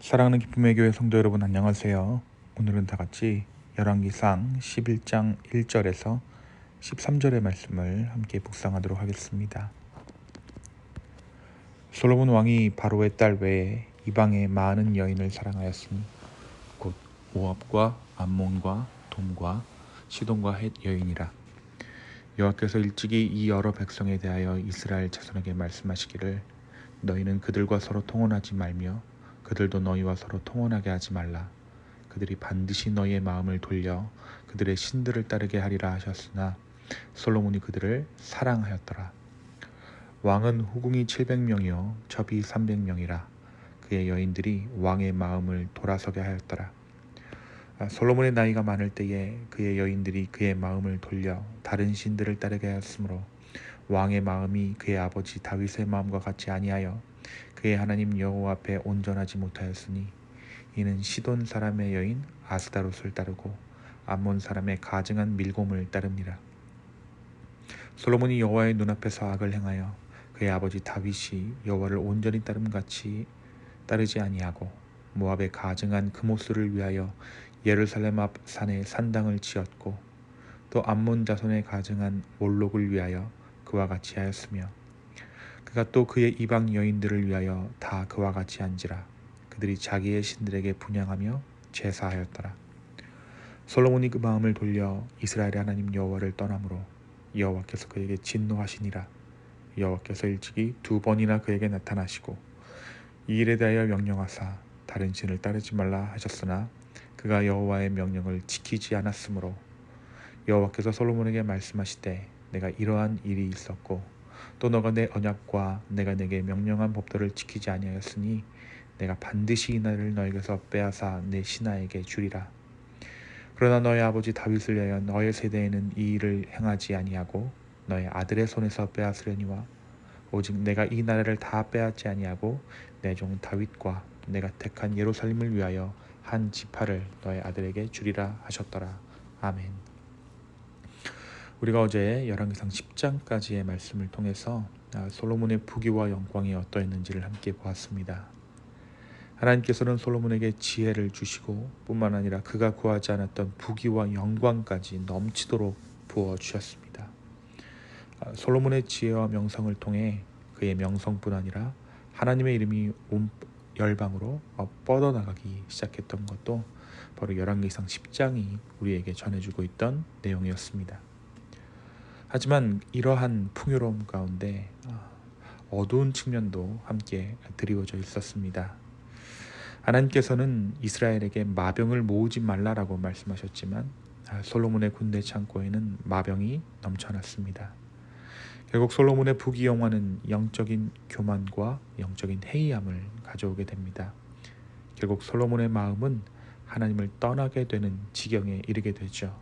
사랑하는 기쁨의 교회 성도 여러분, 안녕하세요. 오늘은 다 같이 열왕기상 11장 1절에서 13절의 말씀을 함께 묵상하도록 하겠습니다. 솔로몬 왕이 바로의 딸 외에 이방의 많은 여인을 사랑하였으니 곧 모압과 암몬과 돔과 시돈과 헷 여인이라. 여호와께서 일찍이 이 여러 백성에 대하여 이스라엘 자손에게 말씀하시기를 너희는 그들과 서로 통혼하지 말며 그들도 너희와 서로 통혼하게 하지 말라. 그들이 반드시 너희의 마음을 돌려 그들의 신들을 따르게 하리라 하셨으나 솔로몬이 그들을 사랑하였더라. 왕은 후궁이 700명이요 첩이 300명이라. 그의 여인들이 왕의 마음을 돌아서게 하였더라. 솔로몬의 나이가 많을 때에 그의 여인들이 그의 마음을 돌려 다른 신들을 따르게 하였으므로 왕의 마음이 그의 아버지 다윗의 마음과 같이 아니하여 그의 하나님 여호와 앞에 온전하지 못하였으니 이는 시돈 사람의 여인 아스다롯을 따르고 암몬 사람의 가증한 밀곰을 따릅니다. 솔로몬이 여호와의 눈앞에서 악을 행하여 그의 아버지 다윗이 여호와를 온전히 따름같이 따르지 아니하고 모압의 가증한 그모스를 위하여 예루살렘 앞 산에 산당을 지었고 또 암몬 자손의 가증한 몰록을 위하여 그와 같이 하였으며 그가 또 그의 이방 여인들을 위하여 다 그와 같이 한지라. 그들이 자기의 신들에게 분향하며 제사하였더라. 솔로몬이 그 마음을 돌려 이스라엘의 하나님 여호와를 떠나므로 여호와께서 그에게 진노하시니라. 여호와께서 일찍이 2번이나 그에게 나타나시고 이 일에 대하여 명령하사 다른 신을 따르지 말라 하셨으나 그가 여호와의 명령을 지키지 않았으므로 여호와께서 솔로몬에게 말씀하시되 내가 이러한 일이 있었고 또 너가 내 언약과 내가 내게 명령한 법도를 지키지 아니하였으니 내가 반드시 이 날을 너에게서 빼앗아 내 신하에게 주리라. 그러나 너의 아버지 다윗을 위하여 너의 세대에는 이 일을 행하지 아니하고 너의 아들의 손에서 빼앗으려니와 오직 내가 이 나라를 다 빼앗지 아니하고 내 종 다윗과 내가 택한 예루살렘을 위하여 한 지파를 너의 아들에게 주리라 하셨더라. 아멘. 우리가 어제 열왕기상 10장까지의 말씀을 통해서 솔로몬의 부귀와 영광이 어떠했는지를 함께 보았습니다. 하나님께서는 솔로몬에게 지혜를 주시고 뿐만 아니라 그가 구하지 않았던 부귀와 영광까지 넘치도록 부어주셨습니다. 솔로몬의 지혜와 명성을 통해 그의 명성뿐 아니라 하나님의 이름이 온 열방으로 뻗어나가기 시작했던 것도 바로 열왕기상 10장이 우리에게 전해주고 있던 내용이었습니다. 하지만 이러한 풍요로움 가운데 어두운 측면도 함께 드리워져 있었습니다. 하나님께서는 이스라엘에게 마병을 모으지 말라라고 말씀하셨지만 솔로몬의 군대 창고에는 마병이 넘쳐났습니다. 결국 솔로몬의 부귀 영화는 영적인 교만과 영적인 해이함을 가져오게 됩니다. 결국 솔로몬의 마음은 하나님을 떠나게 되는 지경에 이르게 되죠.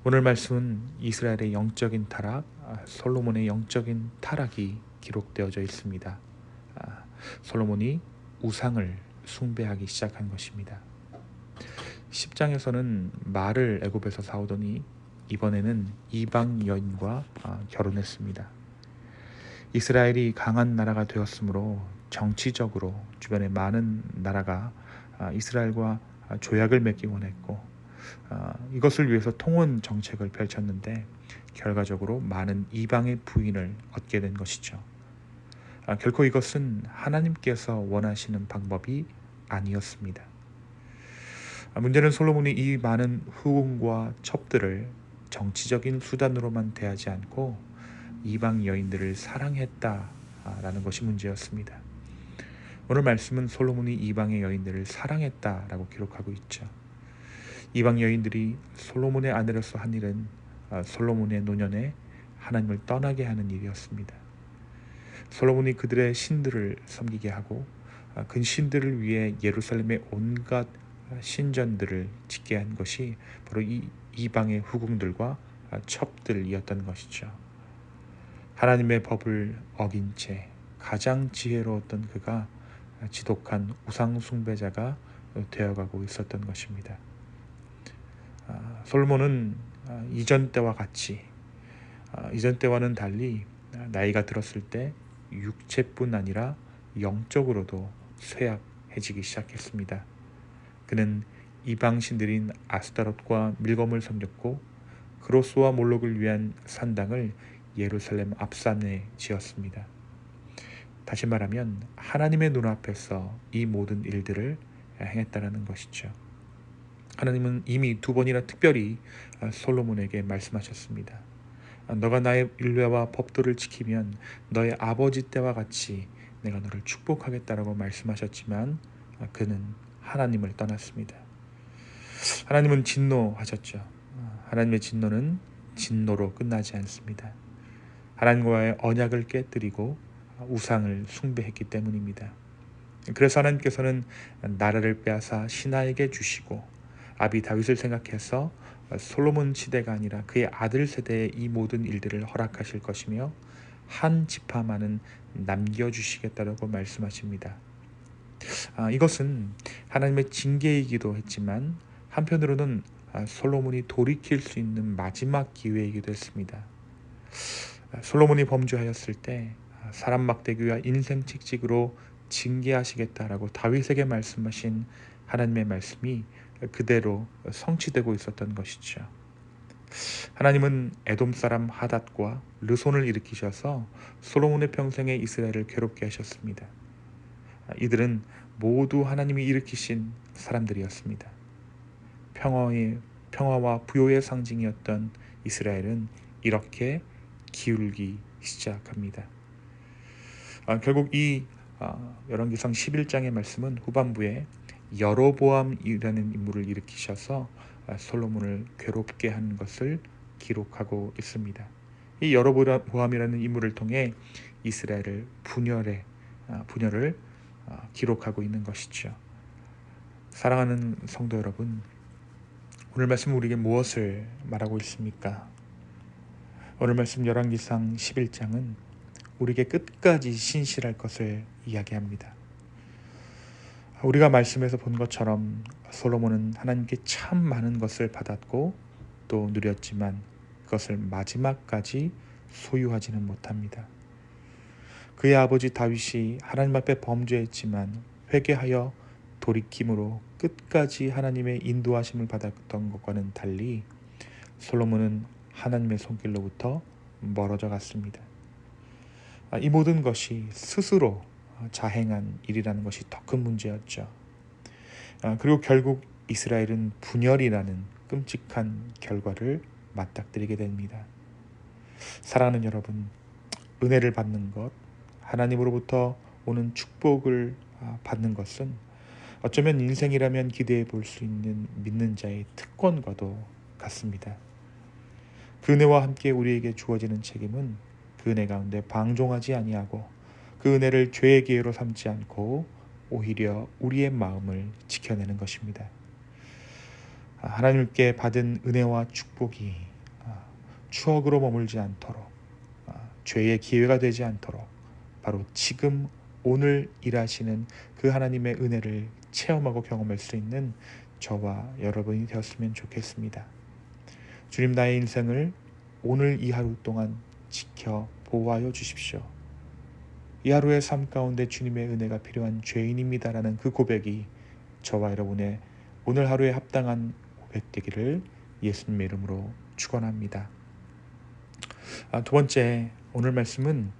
오늘 말씀은 이스라엘의 영적인 타락, 솔로몬의 영적인 타락이 기록되어져 있습니다. 솔로몬이 우상을 숭배하기 시작한 것입니다. 10장에서는 말을 애굽에서 사오더니 이번에는 이방 여인과 결혼했습니다. 이스라엘이 강한 나라가 되었으므로 정치적으로 주변의 많은 나라가 이스라엘과 조약을 맺기 원했고 이것을 위해서 통혼 정책을 펼쳤는데 결과적으로 많은 이방의 부인을 얻게 된 것이죠. 결코 이것은 하나님께서 원하시는 방법이 아니었습니다. 문제는 솔로몬이 이 많은 후궁과 첩들을 정치적인 수단으로만 대하지 않고 이방 여인들을 사랑했다라는 것이 문제였습니다. 오늘 말씀은 솔로몬이 이방의 여인들을 사랑했다라고 기록하고 있죠. 이방 여인들이 솔로몬의 아내로서 한 일은 솔로몬의 노년에 하나님을 떠나게 하는 일이었습니다. 솔로몬이 그들의 신들을 섬기게 하고 그 신들을 위해 예루살렘의 온갖 신전들을 짓게 한 것이 바로 이 이방의 후궁들과 첩들이었던 것이죠. 하나님의 법을 어긴 채 가장 지혜로웠던 그가 지독한 우상 숭배자가 되어가고 있었던 것입니다. 솔로몬은 이전 때와 같이 이전 때와는 달리 나이가 들었을 때 육체뿐 아니라 영적으로도 쇠약해 해지기 시작했습니다. 그는 이방신들인 아스타롯과 밀검을 섬겼고 그로스와 몰록을 위한 산당을 예루살렘 앞산에 지었습니다. 다시 말하면 하나님의 눈앞에서 이 모든 일들을 행했다는 것이죠. 하나님은 이미 2번이나 특별히 솔로몬에게 말씀하셨습니다. 너가 나의 율례와 법도를 지키면 너의 아버지 때와 같이 내가 너를 축복하겠다라고 말씀하셨지만 그는 하나님을 떠났습니다. 하나님은 진노하셨죠. 하나님의 진노는 진노로 끝나지 않습니다. 하나님과의 언약을 깨뜨리고 우상을 숭배했기 때문입니다. 그래서 하나님께서는 나라를 빼앗아 신하에게 주시고 아비 다윗을 생각해서 솔로몬 시대가 아니라 그의 아들 세대에 이 모든 일들을 허락하실 것이며 한 지파만은 남겨주시겠다라고 말씀하십니다. 이것은 하나님의 징계이기도 했지만 한편으로는 솔로몬이 돌이킬 수 있는 마지막 기회이기도 했습니다. 솔로몬이 범죄하였을 때 사람 막대기와 인생 책찍으로 징계하시겠다라고 다윗에게 말씀하신 하나님의 말씀이 그대로 성취되고 있었던 것이죠. 하나님은 에돔 사람 하닷과 르손을 일으키셔서 솔로몬의 평생에 이스라엘을 괴롭게 하셨습니다. 이들은 모두 하나님이 일으키신 사람들이었습니다. 평화와 부요의 상징이었던 이스라엘은 이렇게 기울기 시작합니다. 결국 이 열왕기상 11장의 말씀은 후반부에 여로보암이라는 인물을 일으키셔서 솔로몬을 괴롭게 한 것을 기록하고 있습니다. 이 여로보암이라는 인물을 통해 이스라엘을 분열을 기록하고 있는 것이죠. 사랑하는 성도 여러분, 오늘 말씀은 우리에게 무엇을 말하고 있습니까? 오늘 말씀 열왕기상 11장은 우리에게 끝까지 신실할 것을 이야기합니다. 우리가 말씀에서 본 것처럼 솔로몬은 하나님께 참 많은 것을 받았고 또 누렸지만 그것을 마지막까지 소유하지는 못합니다. 그의 아버지 다윗이 하나님 앞에 범죄했지만 회개하여 돌이킴으로 끝까지 하나님의 인도하심을 받았던 것과는 달리 솔로몬은 하나님의 손길로부터 멀어져 갔습니다. 이 모든 것이 스스로 자행한 일이라는 것이 더 큰 문제였죠. 그리고 결국 이스라엘은 분열이라는 끔찍한 결과를 맞닥뜨리게 됩니다. 사랑하는 여러분, 은혜를 받는 것, 하나님으로부터 오는 축복을 받는 것은 어쩌면 인생이라면 기대해 볼 수 있는 믿는 자의 특권과도 같습니다. 그 은혜와 함께 우리에게 주어지는 책임은 그 은혜 가운데 방종하지 아니하고 그 은혜를 죄의 기회로 삼지 않고 오히려 우리의 마음을 지켜내는 것입니다. 하나님께 받은 은혜와 축복이 추억으로 머물지 않도록 죄의 기회가 되지 않도록 바로 지금 오늘 일하시는 그 하나님의 은혜를 체험하고 경험할 수 있는 저와 여러분이 되었으면 좋겠습니다. 주님, 나의 인생을 오늘 이 하루 동안 지켜 보호하여 주십시오. 이 하루의 삶 가운데 주님의 은혜가 필요한 죄인입니다라는 그 고백이 저와 여러분의 오늘 하루에 합당한 고백 되기를 예수님의 이름으로 축원합니다. 두 번째, 오늘 말씀은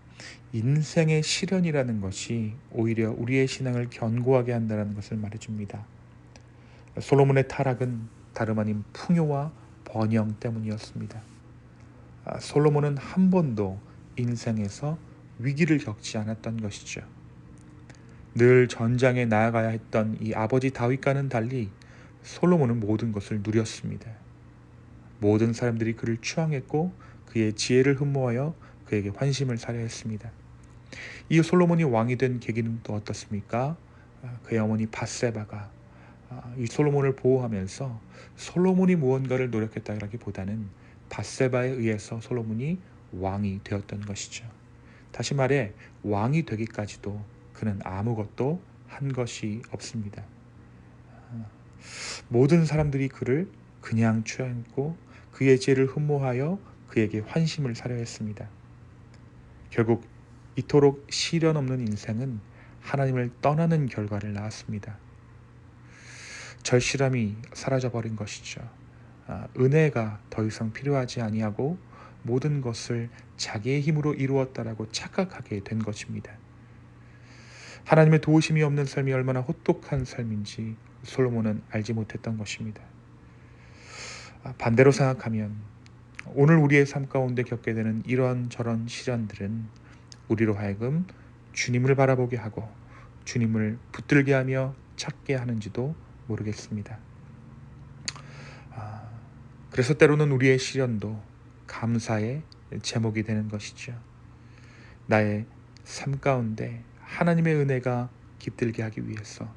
인생의 시련이라는 것이 오히려 우리의 신앙을 견고하게 한다는 것을 말해줍니다. 솔로몬의 타락은 다름 아닌 풍요와 번영 때문이었습니다. 솔로몬은 한 번도 인생에서 위기를 겪지 않았던 것이죠. 늘 전장에 나아가야 했던 이 아버지 다윗과는 달리 솔로몬은 모든 것을 누렸습니다. 모든 사람들이 그를 추앙했고 그의 지혜를 흠모하여 그에게 환심을 사려 했습니다. 이 솔로몬이 왕이 된 계기는 또 어떻습니까? 그의 어머니 밧세바가 이 솔로몬을 보호하면서 솔로몬이 무언가를 노력했다기보다는 밧세바에 의해서 솔로몬이 왕이 되었던 것이죠. 다시 말해 왕이 되기까지도 그는 아무것도 한 것이 없습니다. 모든 사람들이 그를 그냥 추앙했고 그의 지혜를 흠모하여 그에게 환심을 사려 했습니다. 결국 이토록 시련 없는 인생은 하나님을 떠나는 결과를 낳았습니다. 절실함이 사라져버린 것이죠. 은혜가 더 이상 필요하지 아니하고 모든 것을 자기의 힘으로 이루었다라고 착각하게 된 것입니다. 하나님의 도우심이 없는 삶이 얼마나 혹독한 삶인지 솔로몬은 알지 못했던 것입니다. 반대로 생각하면 오늘 우리의 삶 가운데 겪게 되는 이런저런 시련들은 우리로 하여금 주님을 바라보게 하고 주님을 붙들게 하며 찾게 하는지도 모르겠습니다. 그래서 때로는 우리의 시련도 감사의 제목이 되는 것이죠. 나의 삶 가운데 하나님의 은혜가 깃들게 하기 위해서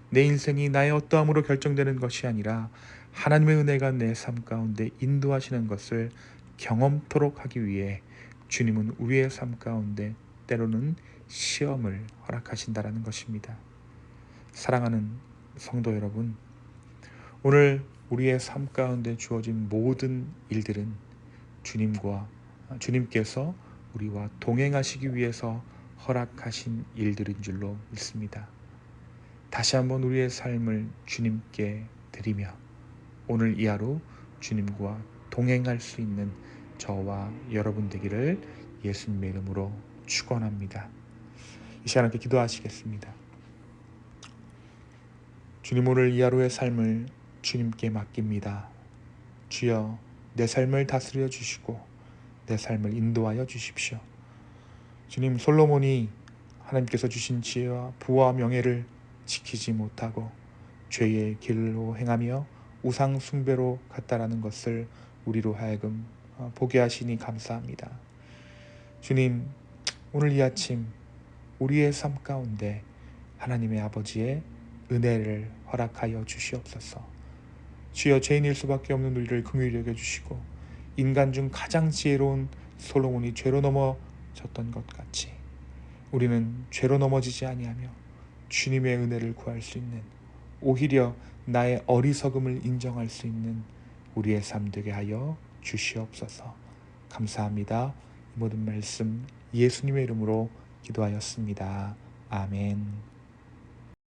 내 인생이 나의 어떠함으로 결정되는 것이 아니라 하나님의 은혜가 내 삶 가운데 인도하시는 것을 경험토록 하기 위해 주님은 우리의 삶 가운데 때로는 시험을 허락하신다라는 것입니다. 사랑하는 성도 여러분, 오늘 우리의 삶 가운데 주어진 모든 일들은 주님께서 우리와 동행하시기 위해서 허락하신 일들인 줄로 믿습니다. 다시 한번 우리의 삶을 주님께 드리며 오늘 이 하루 주님과 동행할 수 있는 저와 여러분 되기를 예수님의 이름으로 축원합니다. 이 시간 함께 기도하시겠습니다. 주님, 오늘 이 하루의 삶을 주님께 맡깁니다. 주여, 내 삶을 다스려 주시고 내 삶을 인도하여 주십시오. 주님, 솔로몬이 하나님께서 주신 지혜와 부와 명예를 지키지 못하고 죄의 길로 행하며 우상 숭배로 갔다라는 것을 우리로 하여금 보게 하시니 감사합니다. 주님, 오늘 이 아침 우리의 삶 가운데 하나님의 아버지의 은혜를 허락하여 주시옵소서. 주여, 죄인일 수밖에 없는 우리를 긍휼히 여겨주시고 인간 중 가장 지혜로운 솔로몬이 죄로 넘어졌던 것 같이 우리는 죄로 넘어지지 아니하며 주님의 은혜를 구할 수 있는, 오히려 나의 어리석음을 인정할 수 있는 우리의 삶 되게 하여 주시옵소서. 감사합니다. 이 모든 말씀 예수님의 이름으로 기도하였습니다. 아멘.